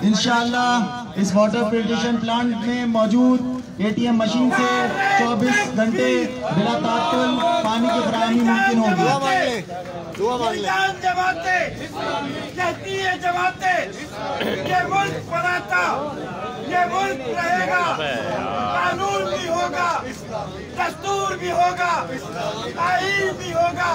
इंशाअल्लाह इस water filtration plant में मौजूद ATM मशीन से 24 घंटे बिला तात्तुल पानी की फराहमी मुमकिन होगी। ये मुल्क बनाता, ये मुल्क रहेगा, कानून भी होगा, दस्तूर भी होगा, आईन भी होगा।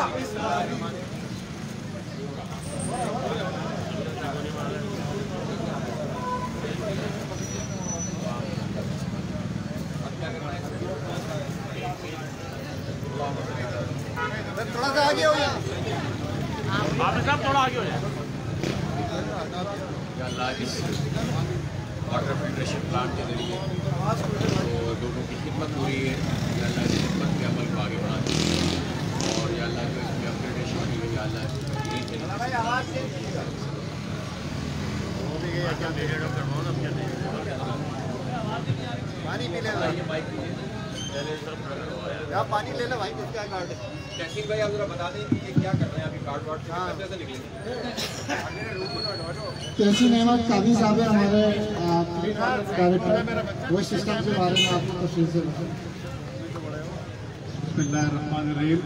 थोड़ा सा आगे हो जाए, आप सब थोड़ा आगे हो जाए। अल्लाह इस वाटर फिल्ट्रेशन प्लांट के जरिए तो लोगों की खिदमत हो रही है। अल्लाह की खिदमत के अमल को आगे बढ़ाते हैं और या अल्लाह जो इसमें अपग्रेडेशन की गई अल्लाह पानी पी लेना, आप पानी ले लो भाई, क्या कार्ड है टेक्निक भाई, आप जरा बता दें कि ये क्या कर रहे हैं अभी कार्ड वार्ड कैसे निकलेंगे। तहसीन अहमद कादी साहब है हमारे डायरेक्टर, वो सिस्टम के बारे में आपको तफसील से बिस्मिल्लाहिर्रहमानिर्रहीम।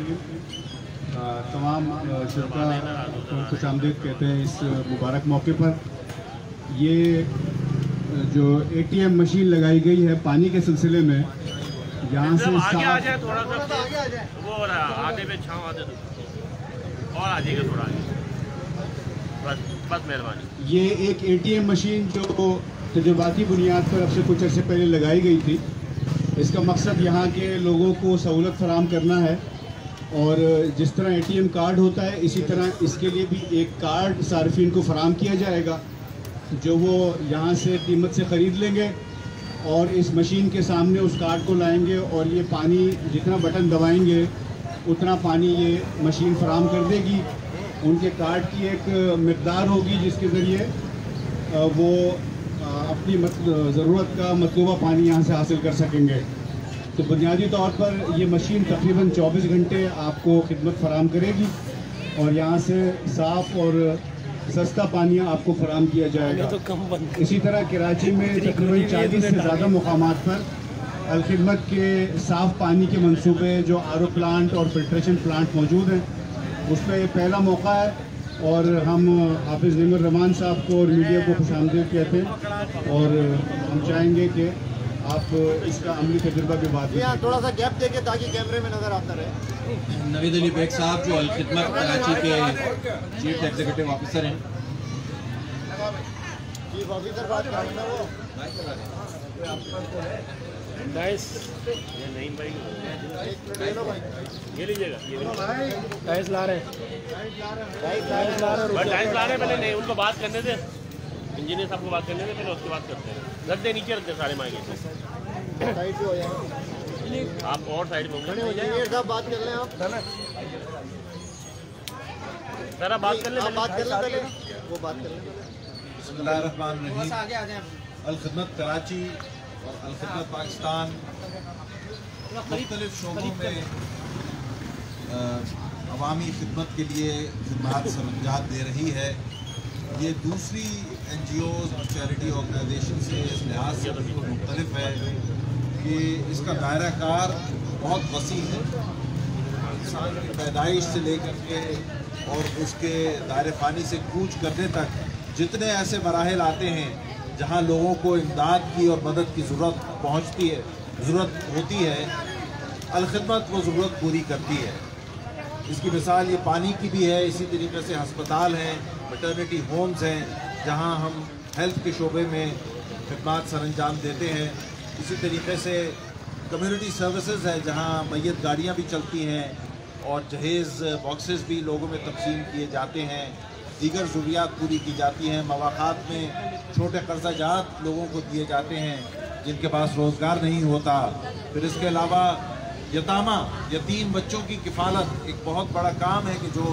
तमाम शुरा को खुशामदीद कहते हैं इस मुबारक मौके पर। ये जो ATM मशीन लगाई गई है पानी के सिलसिले में, यहाँ से आगे आ जाए, थोड़ा सा वो हो रहा है, आगे पे छाँव आते और आ जाएगा थोड़ा आगे, बस मेहरबानी। ये एक ATM मशीन जो तजुर्बाती बुनियाद पर अब से कुछ अर्से पहले लगाई गई थी। इसका मकसद यहाँ के लोगों को सहूलत फराहम करना है और जिस तरह ATM कार्ड होता है इसी तरह इसके लिए भी एक कार्ड सार्फिन को फराहम किया जाएगा जो वो यहाँ से कीमत से ख़रीद लेंगे और इस मशीन के सामने उस कार्ड को लाएंगे और ये पानी जितना बटन दबाएंगे उतना पानी ये मशीन फराहम कर देगी। उनके कार्ड की एक मकदार होगी जिसके ज़रिए वो अपनी ज़रूरत का मतलूबा पानी यहाँ से हासिल कर सकेंगे। तो बुनियादी तौर पर ये मशीन तकरीबन 24 घंटे आपको खिदमत फराहम करेगी और यहाँ से साफ़ और सस्ता पानी आपको फराहम किया जाएगा। इसी तरह कराची में तकरीबन 40 से ज़्यादा मुकामात पर अल-खिदमत के साफ़ पानी के मंसूबे जो RO प्लांट और फिल्ट्रेशन प्लांट मौजूद हैं उसमें पहला मौका है और हम हाफिज़ निमर रहमान साहब को और मीडिया को खुशामदीद कहते हैं और हम चाहेंगे कि आप इसका अमली तजुर्बा के बाद थोड़ा सा गैप देके ताकि कैमरे में नज़र आता रहे। नवीद अली बेग साहब जो अल-खिदमत कराची के चीफ एग्जीक्यूटिव ऑफिसर हैं। चीफ ऑफिसर बात कर रहे हैं वो गाइस, ये नहीं भाई, ये लीजिएगा, ये गाइस ला रहे हैं, टाइल्स ला रहे हैं। पहले नहीं उनको बात करने दे, इंजीनियर साहब को बात करने दे, पहले उसके बात करते हैं। रख दे, नीचे रख दे सारे माइक, साइड पे हो जाए, आप और साइड में खड़े हो जाइए। साहब बात कर लें आप, सर आप बात कर ले, बात कर लें पहले, वो बात कर लें। बिस्मिल्लाहिर्रहमानिर्रहीम। अल-खिदमत कराची और अल-खिदमत पाकिस्तान मुख्तलिफ शोबों में अवामी खिदमत के लिए खिदमत सरअंजाम दे रही है। ये दूसरी NGOs और चैरिटी ऑर्गेनाइजेशन से इस लिहाज से बिल्कुल मुख्तलिफ है कि इसका दायरा कार बहुत वसी है। इंसान की पैदाइश से लेकर के और उसके दायरे फ़ानी से कूच करने तक जितने ऐसे मराहिल आते हैं जहाँ लोगों को इमदाद की और मदद की ज़रूरत होती है, अल-खिदमत वो ज़रूरत पूरी करती है। इसकी मिसाल ये पानी की भी है। इसी तरीके से हस्पताल हैं, मैटरनिटी होम्स हैं जहाँ हम हेल्थ के शोबे में खिदमत सरअंजाम देते हैं। इसी तरीके से कम्युनिटी सर्विसेज है जहाँ मैयत गाड़ियाँ भी चलती हैं और जहेज़ बॉक्सेस भी लोगों में तकसीम किए जाते हैं। दीगर ज़रूरियात पूरी की जाती हैं। मवाक़ात में छोटे कर्ज़ाजात लोगों को दिए जाते हैं जिनके पास रोज़गार नहीं होता। फिर इसके अलावा यतीम बच्चों की किफ़ालत एक बहुत बड़ा काम है कि जो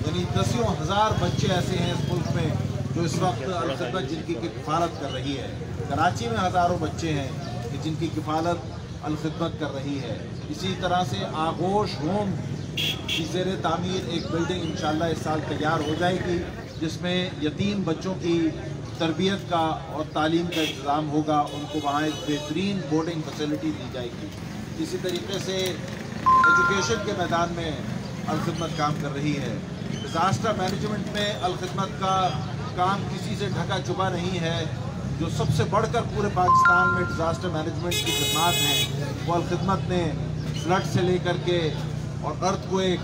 यानी दसियों हज़ार बच्चे ऐसे हैं इस मुल्क में जो इस वक्त अल-खिदमत जिनकी किफ़ालत कर रही है। कराची में हज़ारों बच्चे हैं कि जिनकी किफ़ालत अल-खिदमत कर रही है। इसी तरह से आगोश होम की ज़ेर तामीर एक बिल्डिंग इंशाल्लाह इस साल तैयार हो जाएगी, जिसमें यतीम बच्चों की तरबियत का और तालीम का इंतज़ाम होगा। उनको वहाँ एक बेहतरीन बोर्डिंग फैसिलिटी दी जाएगी। इसी तरीके से एजुकेशन के मैदान में अल-खिदमत काम कर रही है। डिज़ास्टर मैनेजमेंट में अल-खिदमत का काम किसी से ढका छुपा नहीं है। जो सबसे बढ़कर पूरे पाकिस्तान में डिज़ास्टर मैनेजमेंट की खिदमत हैं वो अल-खिदमत ने फ्लड से लेकर के और अर्थक्वेक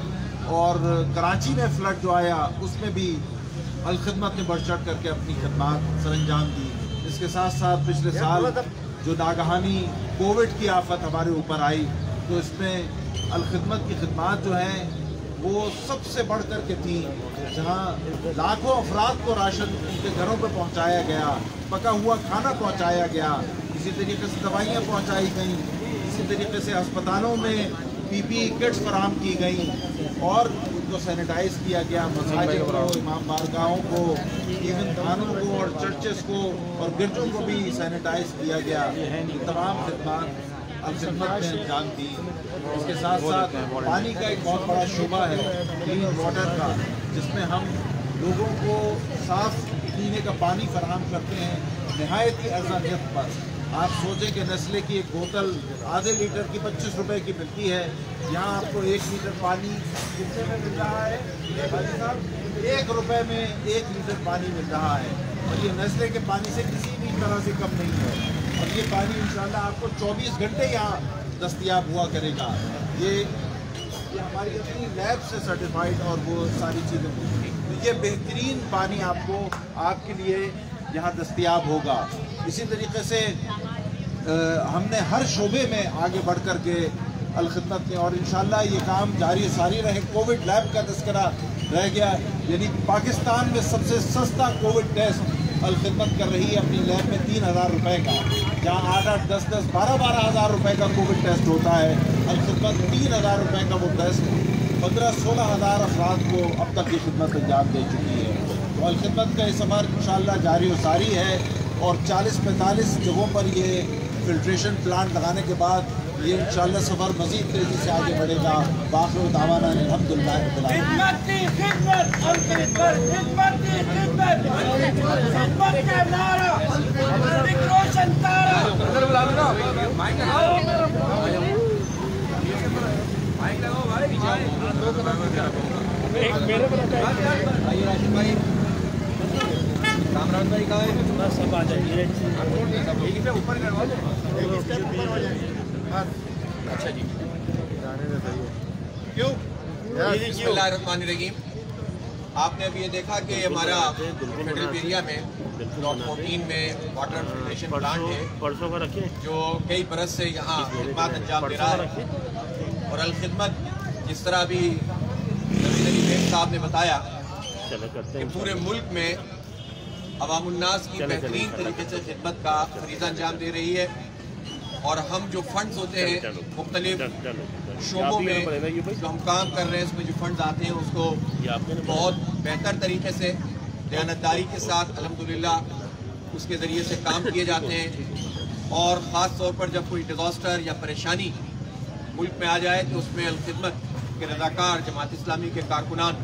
और कराची में फ्लड जो आया उसमें भी अल-खिदमत ने बढ़ चढ़ करके अपनी खिदमत सरंजाम दी। इसके साथ साथ पिछले साल जो नागहानी कोविड की आफत हमारे ऊपर आई तो इसमें अल-खिदमत की खिदमत जो हैं वो सबसे बढ़ कर के थी, जहाँ लाखों अफराद को राशन उनके घरों पर पहुँचाया गया, पका हुआ खाना पहुँचाया गया, इसी तरीके से दवाइयाँ पहुँचाई गई, इसी तरीके से अस्पतालों में पीपीई किट्स फराहम की गई और उनको सैनिटाइज किया गया। मसाजिद को, इमाम बारगाहों को, इवन थानों को और चर्चेस को और गिरजों को भी सैनिटाइज किया गया। ये तमाम खिदमत अल-खिदमत ने अंजाम दी। इसके साथ साथ पानी का एक बहुत बड़ा शोबा है क्लीन वाटर का, जिसमें हम लोगों को साफ़ पीने का पानी फराहम करते हैं नहायत ही अर्ज़ानियत पर। आप सोचें कि नेस्ले की एक बोतल आधे लीटर की 25 रुपए की मिलती है, यहाँ आपको 1 लीटर पानी कितने में मिल रहा है भाई साहब? 1 रुपए में 1 लीटर पानी मिल रहा है और ये नेस्ले के पानी से किसी भी तरह से कम नहीं है। और ये पानी इंशाल्लाह आपको 24 घंटे यहाँ दस्तयाब हुआ करेगा। ये हमारी अपनी लैब से सर्टिफाइड और वो सारी चीज़ें होंगी, तो ये बेहतरीन पानी आपको आपके लिए यहाँ दस्तयाब होगा। इसी तरीके से हमने हर शोबे में आगे बढ़ कर के अल-खिदमत ने और इंशाल्लाह ये काम जारी सारी रहे। कोविड लैब का तस्करा रह गया, यानी पाकिस्तान में सबसे सस्ता कोविड टेस्ट अल-खिदमत कर रही है अपनी लैब में 3000 रुपये का, जहाँ 8-8, 10-10, 12-12 हज़ार रुपये का कोविड टेस्ट होता है। अल-खिदमत 3000 रुपये का वो टेस्ट 15-16 हज़ार अफराद को अब तक की खिदमत अंजाम दे चुकी है। तो अल-खिदमत का ये सफ़र इंशाल्लाह जारी और सारी है और 40-45 जगहों पर ये फिल्ट्रेशन प्लांट लगाने के बाद ये इंशाल्लाह सफ़र मज़ीद तेज़ी से आगे बढ़ेगा। बाखिर दावाना अल्हम्दुलिल्लाह रब्बिल आलमीन। खिदमत का नारा, एक रोशन तारा। कामरान भाई का है, सब आ जाइए ऊपर करवा दो। अच्छा जी, क्यों? बिस्मिल्लाहिर्रहमानिर्रहीम। आपने अभी ये देखा कि हमारा फेडरल एरिया में ब्लॉक 14 में वाटर फिल्ट्रेशन प्लांट है परसों का रखें, जो कई बरस से यहाँ खिदमत अंजाम दे रहा है। और अल-खिदमत जिस तरह अभी नबी बेग साहब ने बताया कि पूरे मुल्क में अवामुन्नास की बेहतरीन तरीके से खिदमत का फरीज़ा अंजाम दे रही है। और हम जो फंड्स होते हैं मुख्तलिफ शोबों में जो हम काम कर रहे हैं उसमें जो फंड्स आते हैं उसको बहुत बेहतर तरीके से दयानतदारी के साथ अल्हम्दुलिल्लाह उसके ज़रिए से काम किए जाते हैं। और ख़ास तौर पर जब कोई डिज़ास्टर या परेशानी मुल्क में आ जाए तो उसमें अल-खिदमत के रज़ाकार जमात इस्लामी के कारकुनान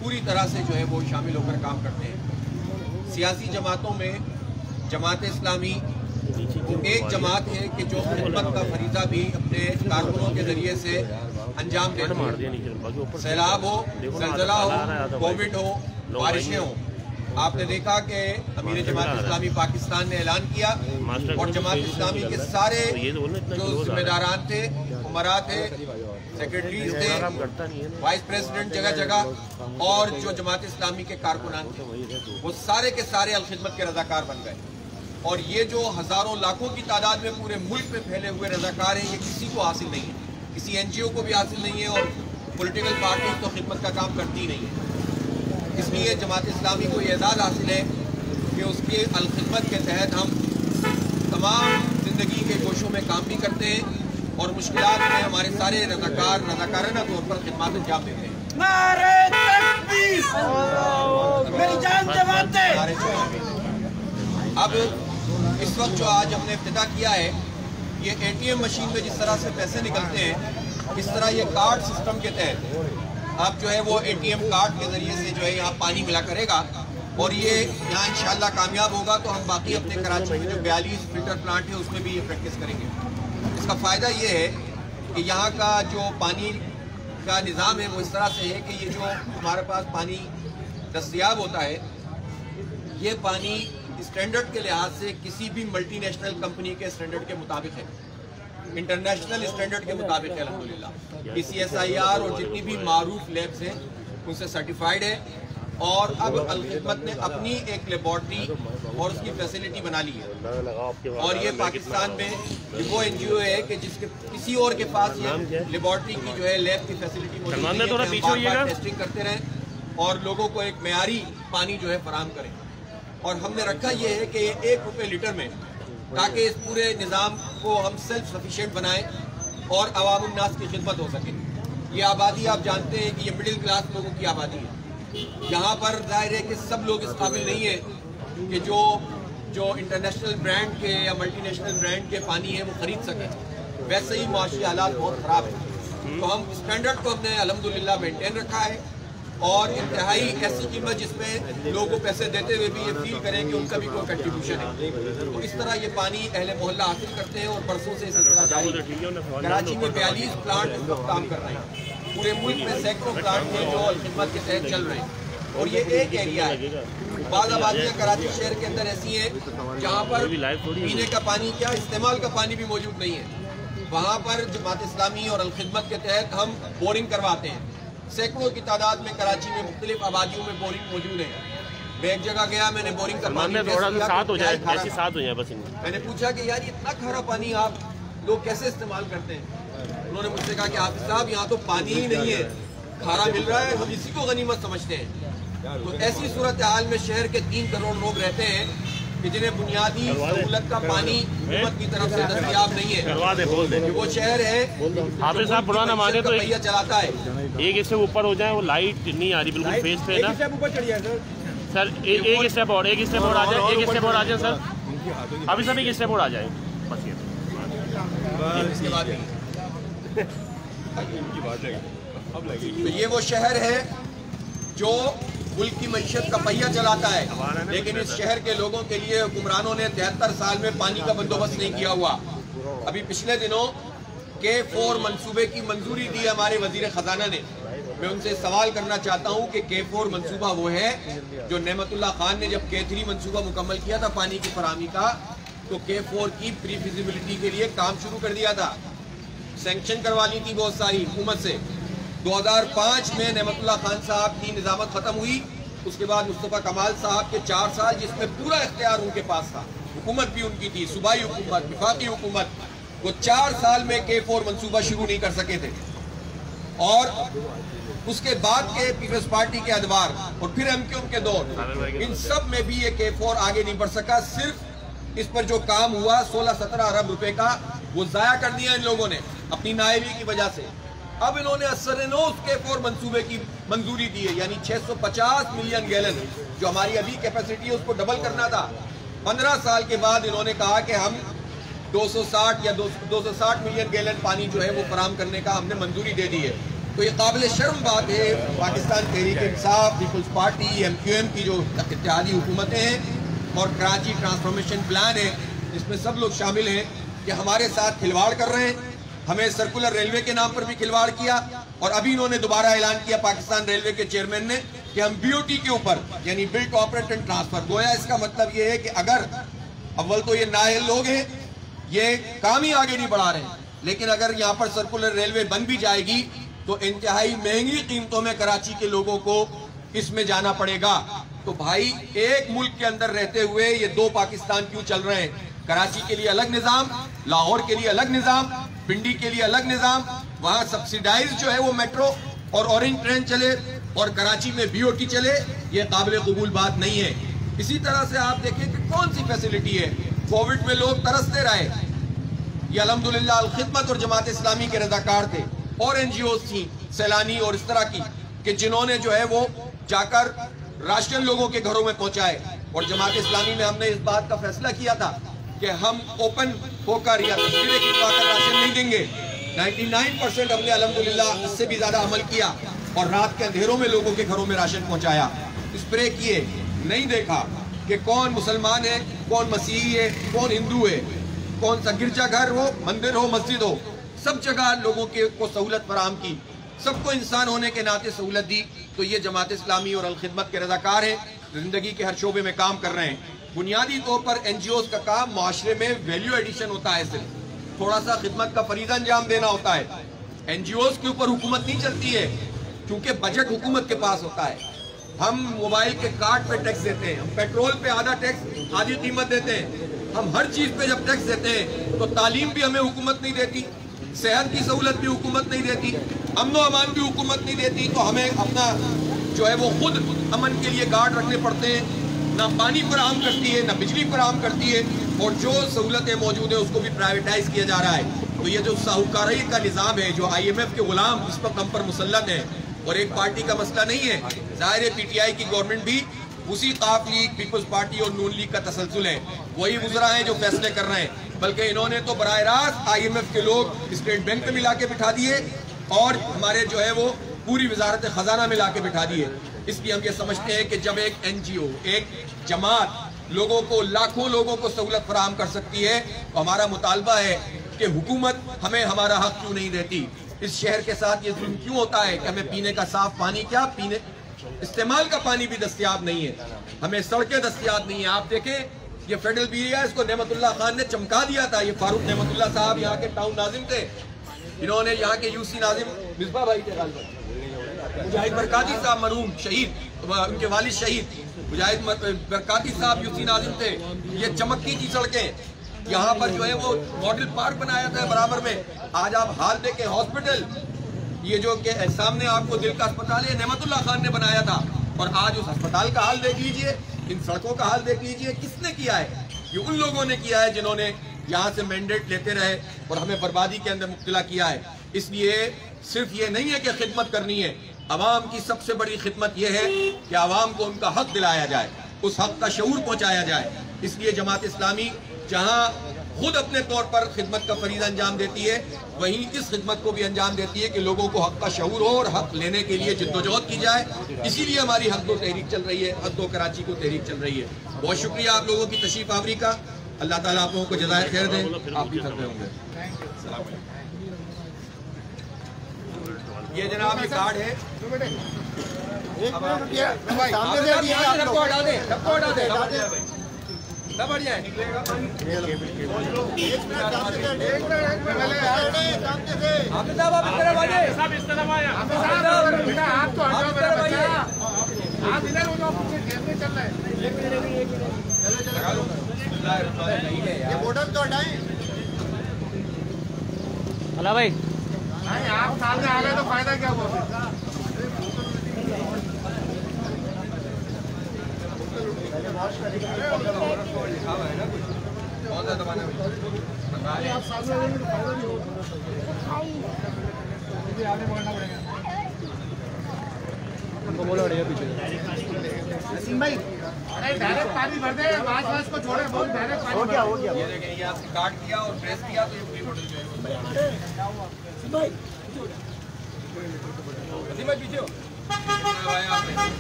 पूरी तरह से जो है वो शामिल होकर काम करते हैं। सियासी जमातों में जमात इस्लामी एक जमात है कि जो खिदमत का फरीज़ा भी अपने कारकुनों के ज़रिए से अंजाम देती है। सैलाब हो, ज़लज़ला हो, कोविड हो, बारिशें हो, आपने देखा कि अमीर जमात इस्लामी पाकिस्तान ने ऐलान किया और जमात इस्लामी के सारे जो जिम्मेदारान थे, उमरा थे, सेक्रेटरीज थे, वाइस प्रेसिडेंट जगह जगह और जो जमात इस्लामी के कारकुनान थे वो सारे के सारे अल-खिदमत के रज़ाकार बन गए। और ये जो हज़ारों लाखों की तादाद में पूरे मुल्क में फैले हुए रज़ाकार हैं, ये किसी को हासिल नहीं है, किसी NGO को भी हासिल नहीं है और पॉलिटिकल पार्टीज तो खिदमत का काम करती ही नहीं है। इसलिए जमात इस्लामी को ये एजाज़ हासिल है कि उसके अल-खिदमत के तहत हम तमाम ज़िंदगी के गोशों में काम भी करते हैं और मुश्किलात में हमारे सारे रज़ाकार रज़ाकाराना तौर पर खिदमत अंजाम देते हैं। नारे तकबीर, मेरी जान जवाते। अब इस वक्त जो आज हमने इब्तिदा किया है, ये ATM मशीन में जिस तरह से पैसे निकलते हैं इस तरह ये कार्ड सिस्टम के तहत अब जो है वो ATM कार्ड के ज़रिए से जो है यहाँ पानी मिला करेगा और ये यहाँ इंशाल्लाह कामयाब होगा तो हम बाकी अपने कराची में जो 42 फिल्टर प्लांट है उसमें भी ये प्रैक्टिस करेंगे। इसका फ़ायदा ये है कि यहाँ का जो पानी का निज़ाम है वो इस तरह से है कि ये जो हमारे पास पानी दस्तयाब होता है ये पानी स्टैंडर्ड के लिहाज से किसी भी मल्टीनेशनल कंपनी के स्टैंडर्ड के मुताबिक है, इंटरनेशनल स्टैंडर्ड के मुताबिक है अल्हम्दुलिल्लाह। PCSIR और जितनी भी मारूफ लैब्स हैं उनसे सर्टिफाइड है और अब अल-खिदमत ने अपनी एक लेबॉर्ट्री और उसकी फैसिलिटी बना ली है और ये पाकिस्तान में वो NGO है कि जिसके किसी और के पास ये लेबॉर्ट्री की जो है लैब की फैसिलिटी मौजूद है, टेस्टिंग करते रहें और लोगों को एक मेयारी पानी जो है फराहम करें। और हमने रखा ये है कि ₹1 लीटर में, ताकि इस पूरे निज़ाम को हम सेल्फ सफिशिएंट बनाएं और अवाम उन्नास की खिदमत हो सके। ये आबादी आप जानते हैं कि ये मिडिल क्लास लोगों की आबादी है। यहाँ पर जाहिर है कि सब लोग इस काबिल नहीं है कि जो इंटरनेशनल ब्रांड के या मल्टीनेशनल ब्रांड के पानी है वो खरीद सकें। वैसे ही माशी हालात बहुत ख़राब है तो हम स्टैंडर्ड को हमने अल्हम्दुलिल्लाह मेंटेन रखा है और इंतहाई ऐसी कीमत जिसमें लोगों को पैसे देते हुए भी ये फील करें कि उनका भी कोई कंट्रीब्यूशन है। तो इस तरह ये पानी अहले मोहल्ला हासिल करते हैं और बरसों से इसी तरह जारी है। कराची में 42 प्लांट इस वक्त काम कर रहे हैं, पूरे मुल्क में सैकड़ों प्लांट हैं जो अल-खिदमत के तहत चल रहे हैं और ये एक एरिया है। बाद आबादियाँ कराची शहर के अंदर ऐसी हैं जहाँ पर पीने का पानी क्या इस्तेमाल का पानी भी मौजूद नहीं है। वहाँ पर जमात इस्लामी और अल-खिदमत के तहत हम बोरिंग करवाते हैं। सैकड़ों की तादाद में कराची में मुख्तलिफ आबादियों में बोरिंग मौजूद है। मैं एक जगह गया, मैंने बोरिंग का पानी मैंने पूछा कि यार इतना खारा पानी आप लोग कैसे इस्तेमाल करते हैं। उन्होंने मुझसे कहा कि आप साहब यहाँ तो पानी ही नहीं है, खारा मिल रहा है, हम इसी को गनीमत समझते हैं। तो ऐसी सूरत हाल में शहर के 3 करोड़ लोग रहते हैं कि जिन्हें बुनियादी सहूलत का पानी हुकूमत की तरफ से दस्तयाब नहीं है। वो शहर है हाफिज साहब पुराना माने तो पहिया चलाता है, एक इससे ऊपर हो जाए वो लाइट नहीं आ रही बिल्कुल फेस पे ना सर। एक स्टेप और आ जाए, एक स्टेप और आ जाए सर, अभी सब एक स्टेप और आ जाए बस। तो ये वो शहर है जो मुल्क की मईशत का पहिया चलाता है, लेकिन इस शहर के लोगों के लिए हुक्मरानों ने 73 साल में पानी का बंदोबस्त नहीं किया हुआ। अभी पिछले दिनों K4 मंसूबे की मंजूरी दी हमारे वजीर खजाना ने। मैं उनसे सवाल करना चाहता हूं कि K4 मंसूबा वो है जो नेमतुल्लाह खान ने जब K3 मंसूबा मुकम्मल किया था पानी की फराहमी का, तो K4 की प्री फिजिबिलिटी के लिए काम शुरू कर दिया था, सैंक्शन करवा ली थी बहुत सारी हुकूमत से। 2005 में नेमतुल्लाह खान साहब की निजामत खत्म हुई, उसके बाद मुस्तफ़ा कमाल साहब के 4 साल जिसमें पूरा इख्तियार उनके पास था, हुकूमत भी उनकी थी, सूबाई हुकूमत, विफाकी हुकूमत, वो 4 साल में K4 मंसूबा शुरू नहीं कर सके थे। और उसके बाद के पीपल्स पार्टी के अदवार और फिर MQM के दौर, इन सब में भी ये K4 आगे नहीं बढ़ सका। सिर्फ इस पर जो काम हुआ 16-17 अरब रुपए का, वो जाया कर दिया इन लोगों ने अपनी नायबी की वजह से। अब इन्होंने असर-ए-नौ K4 मंसूबे की मंजूरी दी है, यानी 650 मिलियन गैलन जो हमारी अभी कैपेसिटी है उसको डबल करना था। 15 साल के बाद इन्होंने कहा कि हम 260 या 260 मिलियन गैलन पानी जो है वो फराहम करने का हमने मंजूरी दे दी है। तो ये काबिल शर्म बात है, Pakistan Tehreek Insaf, peoples party, MQM की जो इत्तेहादी हुकूमतें हैं और कराची ट्रांसफॉर्मेशन प्लान है, इसमें सब लोग शामिल हैं कि हमारे साथ खिलवाड़ कर रहे हैं। हमें सर्कुलर रेलवे के नाम पर भी खिलवाड़ किया और अभी इन्होंने दोबारा ऐलान किया पाकिस्तान रेलवे के चेयरमैन ने कि हम BOT के ऊपर यानी build to operate and transfer, गोया इसका मतलब ये है कि अगर अव्वल तो ये नाअहल लोग हैं, ये काम ही आगे नहीं बढ़ा रहे हैं, लेकिन अगर यहाँ पर सर्कुलर रेलवे बन भी जाएगी तो इंतहाई महंगी कीमतों में कराची के लोगों को इसमें जाना पड़ेगा। तो भाई एक मुल्क के अंदर रहते हुए ये 2 पाकिस्तान क्यों चल रहे हैं? कराची के लिए अलग निज़ाम, लाहौर के लिए अलग निज़ाम, पिंडी के लिए अलग निज़ाम, वहाँ सब्सिडाइज जो है वो मेट्रो और ऑरेंज ट्रेन चले और कराची में BOT चले, ये काबिल कबूल बात नहीं है। इसी तरह से आप देखें कि कौन सी फैसिलिटी है, कोविड में लोग तरसते रहे, ये अल्हम्दुलिल्लाह अल-खिदमत और जमात इस्लामी के रज़ाकार थे और NGOs थी सैलानी और इस तरह की कि जिन्होंने जो है वो जाकर राशन लोगों के घरों में पहुंचाए। और जमात इस्लामी में हमने इस बात का फैसला किया था कि हम ओपन होकर या तस्वीरें खिंचवाकर राशन नहीं देंगे, 99% हमने अल्हम्दुलिल्लाह इससे भी ज़्यादा अमल किया और रात के अंधेरों में लोगों के घरों में राशन पहुंचाया, स्प्रे किए, नहीं देखा कि कौन मुसलमान है, कौन मसीही है, कौन हिंदू है, कौन सा गिरजाघर हो, मंदिर हो, मस्जिद हो, सब जगह लोगों के को सहूलत फराहम की, सबको इंसान होने के नाते सहूलत दी। तो ये जमात इस्लामी और अल-खिदमत के रज़ाकार हैं, जिंदगी के हर शोबे में काम कर रहे हैं। बुनियादी तौर पर NGOs का काम माशरे में वैल्यू एडिशन होता है, सिर्फ थोड़ा सा खिदमत का फरीज़ा अंजाम देना होता है। NGOs के ऊपर हुकूमत नहीं चलती है, क्योंकि बजट हुकूमत के पास होता है। हम मोबाइल के कार्ड पे टैक्स देते हैं, हम पेट्रोल पे आधा टैक्स, आधी कीमत देते हैं, हम हर चीज पे जब टैक्स देते हैं तो तालीम भी हमें हुकूमत नहीं देती, सेहत की सहूलत भी हुकूमत नहीं देती, अमन अमान भी हुकूमत नहीं देती। तो हमें अपना जो है वो खुद अमन के लिए गार्ड रखने पड़ते हैं। ना पानी फराहम करती है, ना बिजली फराहम करती है, और जो सहूलतें मौजूद है उसको भी प्राइवेटाइज किया जा रहा है। तो ये जो साहूकारी का निज़ाम है, जो IMF के गुलाम इस वक्त हम पर मुसल्लत है, और एक पार्टी का मसला नहीं है, जाहिर है PTI की गवर्नमेंट भी उसी काफ लीग, पीपल्स पार्टी और नून लीग का तसलसल है, वही वुज़रा हैं जो फैसले कर रहे हैं। बल्कि इन्होंने तो बराह रास्त IMF के लोग स्टेट बैंक में मिला के बिठा दिए और हमारे जो है वो पूरी वजारत खजाना मिला के बिठा दिए। इसलिए हम ये समझते हैं कि जब एक NGO, एक जमात लोगों को, लाखों लोगों को सहूलत फराहम कर सकती है, तो हमारा मुतालबा है कि हुकूमत हमें हमारा हक क्यों नहीं देती। इस शहर के साथ ये जुल्म क्यों होता है कि हमें पीने का साफ पानी, क्या पीने इस्तेमाल का पानी भी दस्तयाब नहीं है, हमें सड़कें दस्तयाब नहीं है। आप देखें ये फेडरल एरिया, इसको नेमतुल्लाह खान ने चमका दिया था। ये फारूक नेमतुल्लाह साहब यहाँ के टाउन नाजिम थे, इन्होंने यहाँ के UC नाजिम मिसबा भाई थे, मुजाहिद बरकाती साहब मरहूम शहीद, उनके वालिद शहीद मुजाहिद बरकाती साहब UC नाजिम थे। ये चमकती थी सड़कें, यहाँ पर जो है वो मॉडल पार्क बनाया था बराबर में। आज आप हाल देखें, हॉस्पिटल ये जो के सामने आपको दिल का अस्पताल है, नेमतुल्लाह खान ने बनाया था, और आज उस अस्पताल का हाल देख लीजिए, इन सड़कों का हाल देख लीजिए। किसने किया है? ये उन लोगों ने किया है जिन्होंने यहाँ से मैंडेट लेते रहे और हमें बर्बादी के अंदर मुब्तला किया है। इसलिए सिर्फ ये नहीं है कि खिदमत करनी है, अवाम की सबसे बड़ी खिदमत यह है कि अवाम को उनका हक दिलाया जाए, उस हक का शऊर पहुँचाया जाए। इसलिए जमात इस्लामी जहाँ खुद अपने तौर पर खिदमत का फरीज़ा अंजाम देती है, वहीं इस खिदमत को भी अंजाम देती है कि लोगों को हक का शऊर हो और हक लेने के लिए जिद्दोजहद की जाए। इसीलिए हमारी हक दो तहरीक चल रही है, हक दो कराची को तहरीक चल रही है। बहुत शुक्रिया आप लोगों की तशरीफ आवरी का, अल्लाह ताला आप लोगों को जज़ाए खैर दें। आप भी थक रहे होंगे। ये जनाब ये कार्ड है, बढ़िया ये बॉर्डर तो हटाएं। अला भाई नहीं, आप सामने आ गए तो फायदा क्या हुआ? बोलो पीछे भाई, अरे डायरेक्ट पानी भर दे, वास को छोड़े, बहुत डायरेक्ट पानी। हो गया। ये देखें, ये आपने काट किया और प्रेस किया तो ये पूरी बोतल जो है पीछे हो।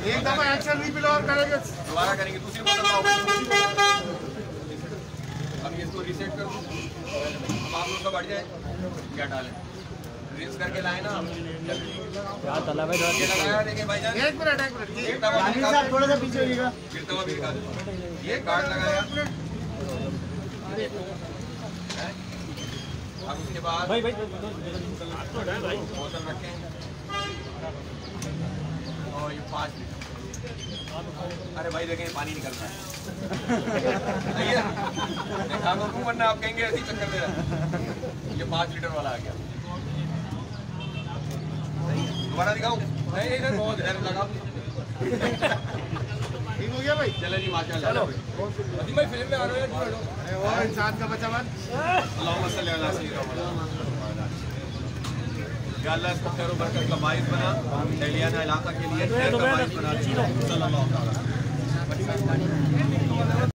एक दफा एक्शन रिपील और करेंगे, दोबारा करेंगे, दूसरी बोतल लाओ। अब इसको रीसेट कर दो, अब आप लोग का बढ़ जाए, क्या डालें, रीस करके लाए ना क्या तला भाई ये लगाया। देखिए भाईजान, एक मिनट थोड़ा सा पीछे होइएगा। फिर तवा भी दिखा दो, ये कार्ड लगाया। अब उसके बाद भाई बोतल रखें और ये 5 लीटर। अरे भाई देखें पानी निकलता है, देखा को वरना आप कहेंगे ऐसी चक्कर दे रहा। ये 5 लीटर वाला आ गया, दोबारा दिखाऊं? नहीं बहुत लगा। ठीक हो गया भाई। चलो जी माशाल्लाह। चलो भाई फिल्म में आ रहे हो यार, अरे वो इंसान का बच्चा बन। अल्लाहुम्मा सल्ली अला सय्यिदना या अल्लाह इसको खैर व बरकत का बाइस बना, एहलियाना इलाका के लिए खैर का बाइस बना दे। सल्लल्लाहु अलैहि वसल्लम।